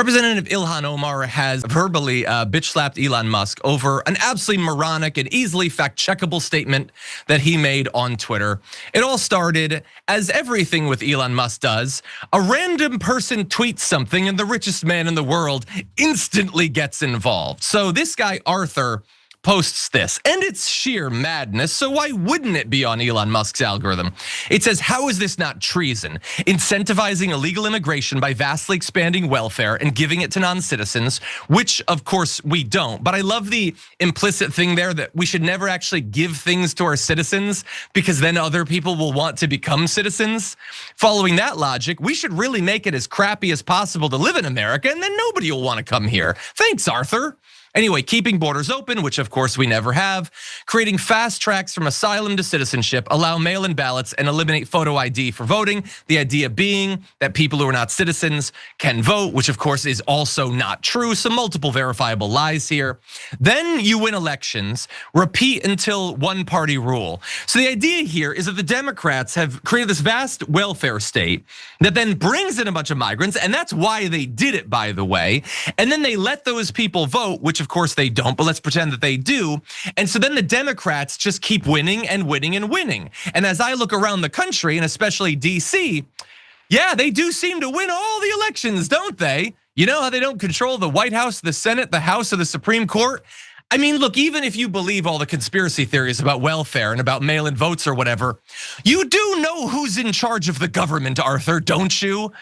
Representative Ilhan Omar has verbally bitch slapped Elon Musk over an absolutely moronic and easily fact-checkable statement that he made on Twitter. It all started, as everything with Elon Musk does, a random person tweets something and the richest man in the world instantly gets involved. So this guy, Arthur, posts this, and it's sheer madness, so why wouldn't it be on Elon Musk's algorithm? It says, how is this not treason? Incentivizing illegal immigration by vastly expanding welfare and giving it to non-citizens, which of course we don't. But I love the implicit thing there that we should never actually give things to our citizens because then other people will want to become citizens. Following that logic, we should really make it as crappy as possible to live in America, and then nobody will want to come here. Thanks, Arthur. Anyway, keeping borders open, which of course we never have, creating fast tracks from asylum to citizenship, allow mail-in ballots and eliminate photo ID for voting. The idea being that people who are not citizens can vote, which of course is also not true. So multiple verifiable lies here. Then you win elections, repeat until one party rule. So the idea here is that the Democrats have created this vast welfare state that then brings in a bunch of migrants, and that's why they did it, by the way. And then they let those people vote, which of course they don't, but let's pretend that they do. And so then the Democrats just keep winning and winning and winning. And as I look around the country, and especially DC, yeah, they do seem to win all the elections, don't they? You know how they don't control the White House, the Senate, the House, or the Supreme Court? I mean, look, even if you believe all the conspiracy theories about welfare and about mail-in votes or whatever, you do know who's in charge of the government, Arthur, don't you?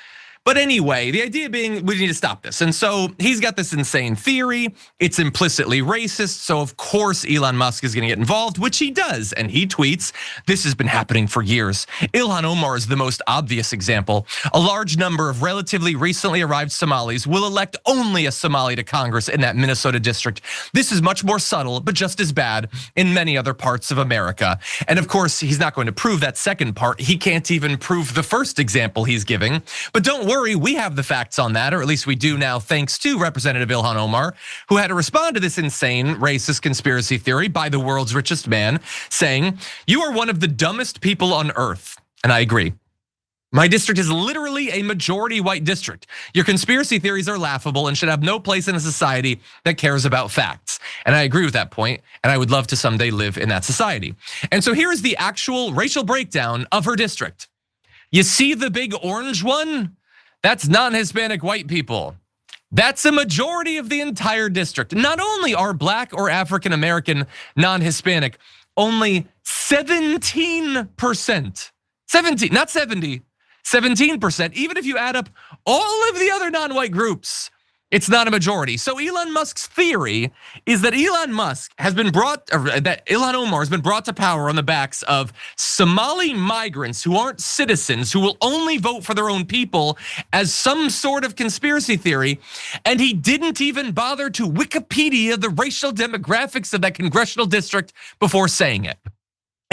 But anyway, the idea being we need to stop this. And so he's got this insane theory. It's implicitly racist. So of course Elon Musk is gonna get involved, which he does. And he tweets, this has been happening for years. Ilhan Omar is the most obvious example. A large number of relatively recently arrived Somalis will elect only a Somali to Congress in that Minnesota district. This is much more subtle, but just as bad in many other parts of America. And of course, he's not going to prove that second part. He can't even prove the first example he's giving. But don't worry, we have the facts on that, or at least we do now, thanks to Representative Ilhan Omar, who had to respond to this insane racist conspiracy theory by the world's richest man, saying, you are one of the dumbest people on earth. And I agree. My district is literally a majority white district. Your conspiracy theories are laughable and should have no place in a society that cares about facts. And I agree with that point, and I would love to someday live in that society. And so here is the actual racial breakdown of her district. You see the big orange one? That's non-Hispanic white people. That's a majority of the entire district. Not only are Black or African American non-Hispanic, only 17%, 17, not 70, 17%, even if you add up all of the other non-white groups, it's not a majority. So Elon Musk's theory is that that Ilhan Omar has been brought to power on the backs of Somali migrants who aren't citizens, who will only vote for their own people, as some sort of conspiracy theory. And he didn't even bother to Wikipedia the racial demographics of that congressional district before saying it.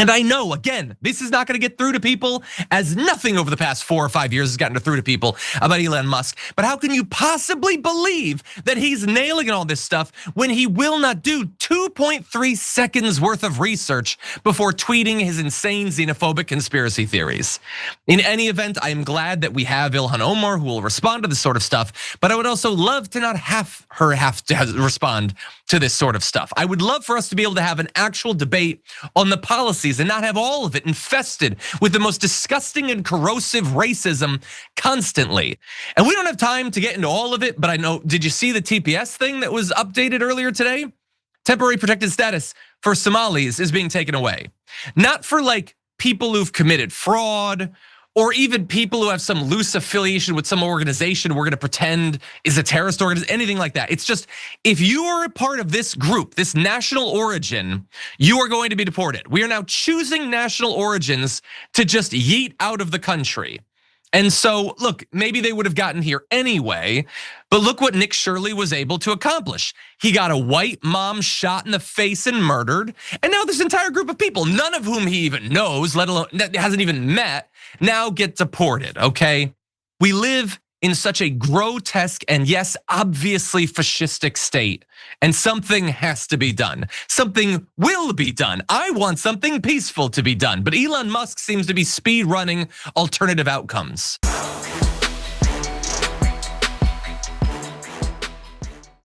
And I know, again, this is not gonna get through to people, as nothing over the past 4 or 5 years has gotten through to people about Elon Musk. But how can you possibly believe that he's nailing all this stuff when he will not do 2.3 seconds worth of research before tweeting his insane xenophobic conspiracy theories? In any event, I am glad that we have Ilhan Omar who will respond to this sort of stuff, but I would also love to not have her have to respond to this sort of stuff. I would love for us to be able to have an actual debate on the policies and not have all of it infested with the most disgusting and corrosive racism constantly. And we don't have time to get into all of it, but I know, did you see the TPS thing that was updated earlier today? Temporary protected status for Somalis is being taken away. Not for like people who've committed fraud, or even people who have some loose affiliation with some organization we're gonna pretend is a terrorist organization, anything like that. It's just, if you are a part of this group, this national origin, you are going to be deported. We are now choosing national origins to just yeet out of the country. And so, look, maybe they would have gotten here anyway, but look what Nick Shirley was able to accomplish. He got a white mom shot in the face and murdered, and now this entire group of people, none of whom he even knows, let alone hasn't even met, now get deported, okay? We live in such a grotesque and yes, obviously fascistic state, and something has to be done. Something will be done. I want something peaceful to be done, but Elon Musk seems to be speed running alternative outcomes.